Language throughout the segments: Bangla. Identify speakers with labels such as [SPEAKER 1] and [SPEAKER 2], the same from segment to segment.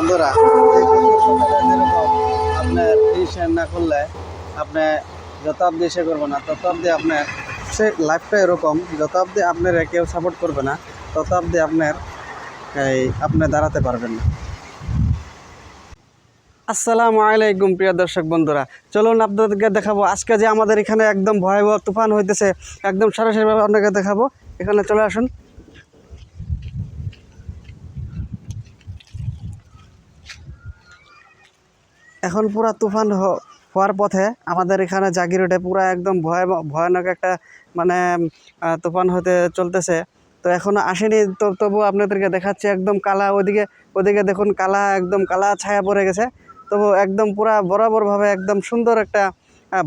[SPEAKER 1] বন্ধুরা, এই প্রত্যেক সকালে যেরকম আপনার এই শেয়ার না করলে আপনি যত অব্দি এসে করবো না তত অব্দি আপনার সে লাইফটা এরকম, যত অব্দি আপনার কেউ সাপোর্ট করবে না তত অব্দি আপনার আপনি দাঁড়াতে পারবেন না। আসসালামু আলাইকুম প্রিয় দর্শক বন্ধুরা, চলুন আপনাদেরকে দেখাবো আজকে যে আমাদের এখানে একদম ভয়াবহ তুফান হইতেছে, একদম সরাসরিভাবে আপনাকে দেখাবো। এখানে চলে আসুন। এখন পুরা তুফান হওয়ার পথে আমাদের এখানে জাগি রোডে পুরা একদম ভয়ানক একটা মানে তুফান হতে চলতেছে। তো এখনো আসেনি, তবু আপনাদেরকে দেখাচ্ছি একদম কালা, ওদিকে দেখুন কালা, একদম কালা ছায়া পড়ে গেছে। তবু একদম পুরা বরাবরভাবে একদম সুন্দর একটা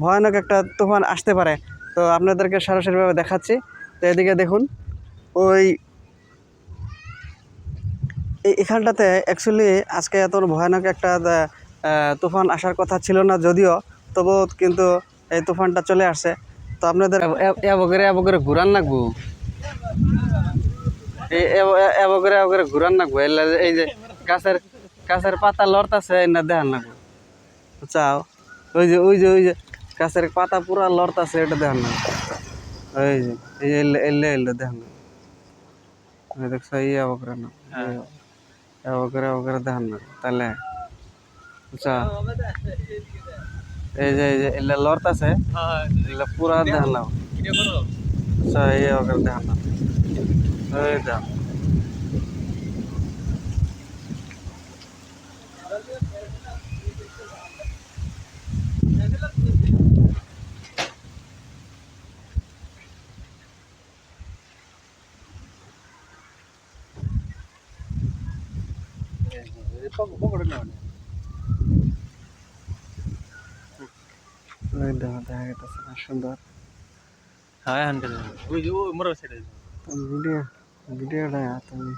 [SPEAKER 1] ভয়ানক একটা তুফান আসতে পারে। তো আপনাদেরকে সরাসরিভাবে দেখাচ্ছি। তো এদিকে দেখুন, ওই এখানটাতে অ্যাকচুয়ালি আজকে এত ভয়ানক একটা তুফান আসার কথা ছিল না যদিও, তবুও কিন্তু এই তুফানটা চলে আসছে। তো আপনাদের এবগরে ঘুরান লাগবো, এবগরে ঘুরান লাগবো। এই যে গাছের পাতা লড়তাছে না দেখান লাগবো, চাও। ওই যে গাছের পাতা পুরা লড়তাছে, এটা দেখান লাগবো। ওই যে এই এলে দেখান লাগবো, দেখছো? এই এবগরে না, এবগরে দেখান লাগবো তাহলে, আচ্ছা। এই যে এলে লড়তাছে, এলে পুরা দেখান লাগবো। আচ্ছা, এই এবগরে দেখান লাগবো, ওই দেখ। ওই দেখো, দেখা গেছে না সুন্দর ভিডিওটা তুমি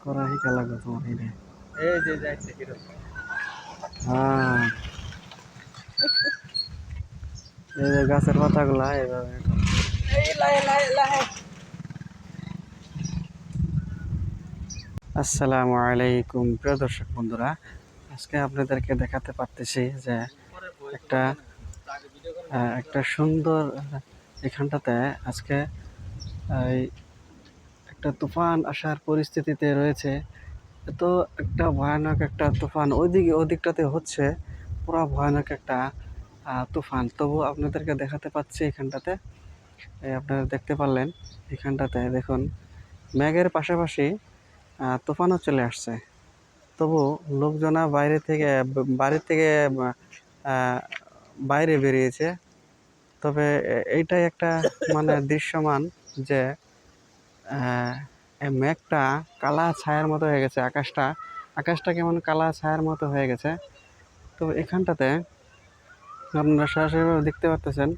[SPEAKER 1] করা শিখা লাগবে তোমার। হ্যাঁ, এই যে গাছের পাতাগুলা এইভাবে। আসসালামু আলাইকুম প্রিয় দর্শক বন্ধুরা, আজকে আপনাদেরকে দেখাতে পারতেছি যে একটা সুন্দর এখানটাতে আজকে এই একটা তুফান আসার পরিস্থিতিতে রয়েছে। এত একটা ভয়ানক একটা তুফান ওদিকটাতে হচ্ছে, পুরো ভয়ানক একটা তুফান। তবু আপনাদেরকে দেখাতে পাচ্ছি এখানটাতে। আপনারা দেখতে পারলেন এখানটাতে দেখুন, মেঘের পাশাপাশি তুফানও চলে আসছে। তবু লোকজনা বাড়ি থেকে আহ, বাইরে বেরিয়েছে। তবে এইটাই একটা মানে দৃশ্যমান যে এই মেঘটা কালা ছায়ার মতো হয়ে গেছে, আকাশটা কেমন কালা ছায়ার মতো হয়ে গেছে। তো এখানটাতে আপনারা সরাসরিভাবে দেখতে পাচ্ছেন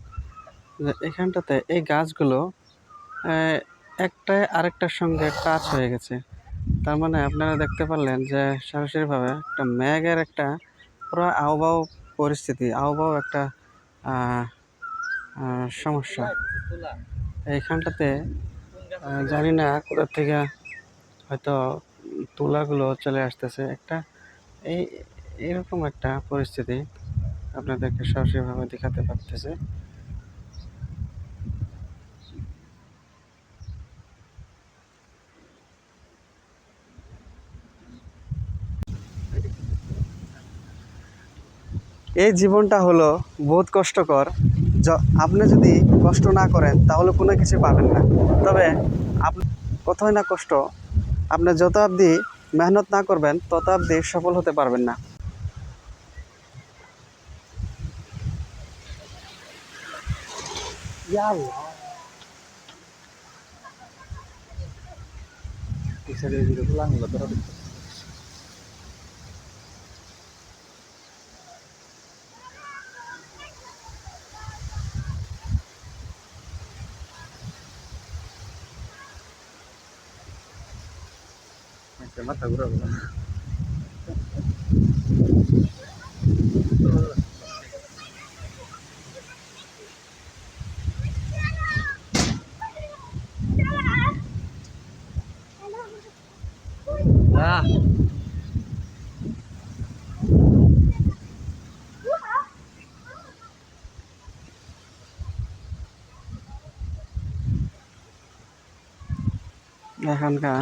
[SPEAKER 1] যে এখানটাতে এই গাছগুলো আহ, একটা আরেকটার সঙ্গে টাচ হয়ে গেছে। তার মানে আপনারা দেখতে পারলেন যে সরাসরিভাবে একটা মেঘের একটা পুরো আবহাওয়া একটা আহ, সমস্যা এইখানটাতে। জানি না কোথা থেকে হয়তো তুলাগুলো চলে আসতেছে, একটা এই এরকম একটা পরিস্থিতি আপনাদেরকে সরাসরিভাবে দেখাতে পারতেছে। এই জীবনটা হলো বহুত কষ্টকর। আপনি যদি কষ্ট না করেন তাহলে কোনো কিছু পাবেন না। তবে আপনি কোথায় না কষ্ট, আপনি যত অবধি মেহনত না করবেন তত অবধি সফল হতে পারবেন না। মাথা ঘুরাবো। এখানকার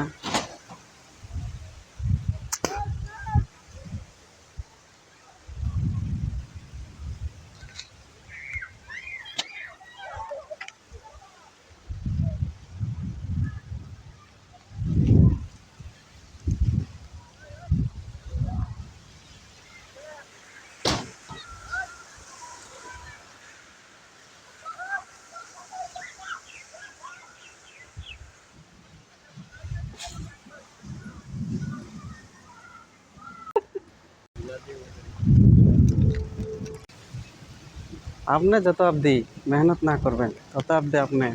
[SPEAKER 1] আপনি যত অবধি মেহনত না করবেন তত অবধি আপনি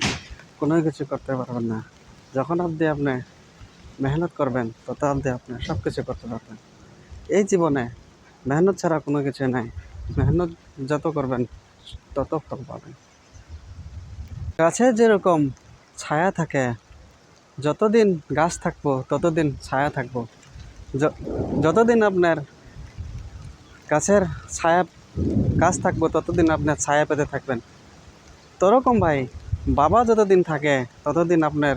[SPEAKER 1] কোনো কিছু করতে পারবেন না। যখন অবধি আপনি মেহনত করবেন তত অবধি আপনি সব কিছু করতে পারবেন। এই জীবনে মেহনত ছাড়া কোনো কিছু নাই। মেহনত যত করবেন তত ফল পাবেন। গাছে যেরকম ছায়া থাকে, যতদিন গাছ থাকবো ততদিন ছায়া থাকবো। যতদিন আপনার গাছের ছায়া গাছ থাকবো ততদিন আপনার ছায়া পেতে থাকবেন। তোরকম ভাই, বাবা যতদিন থাকে ততদিন আপনার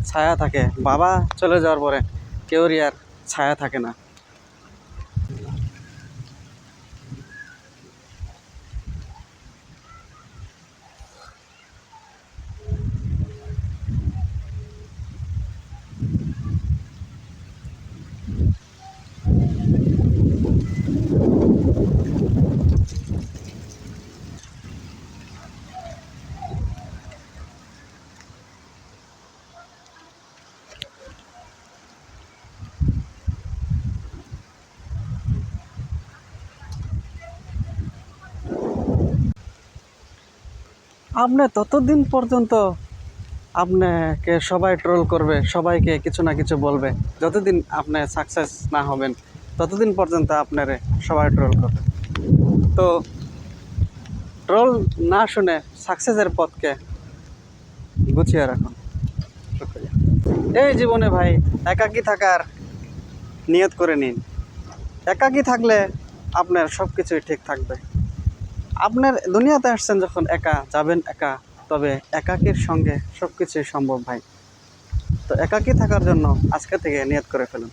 [SPEAKER 1] ছায়া থাকে। বাবা চলে যাওয়ার পরে কেউরই আর ছায়া থাকে না। আপনি ততদিন পর্যন্ত আপনাকে সবাই ট্রোল করবে, সবাইকে কিছু না কিছু বলবে। যতদিন আপনি সাকসেস না হবেন ততদিন পর্যন্ত আপনারে সবাই ট্রোল করবে। তো ট্রোল না শুনে সাকসেসের পথকে গুছিয়ে রাখুন। শুক্রিয়া। এই জীবনে ভাই একাকী থাকার নিয়ত করে নিন। একাকী থাকলে আপনার সব কিছুই ঠিক থাকবে। আপনার দুনিয়াতে আসছেন যখন একা, যাবেন একা, তবে একাকীর সঙ্গে সব কিছুই সম্ভব ভাই। তো একাকী থাকার জন্য আজকে থেকে নিয়ত করে ফেলুন।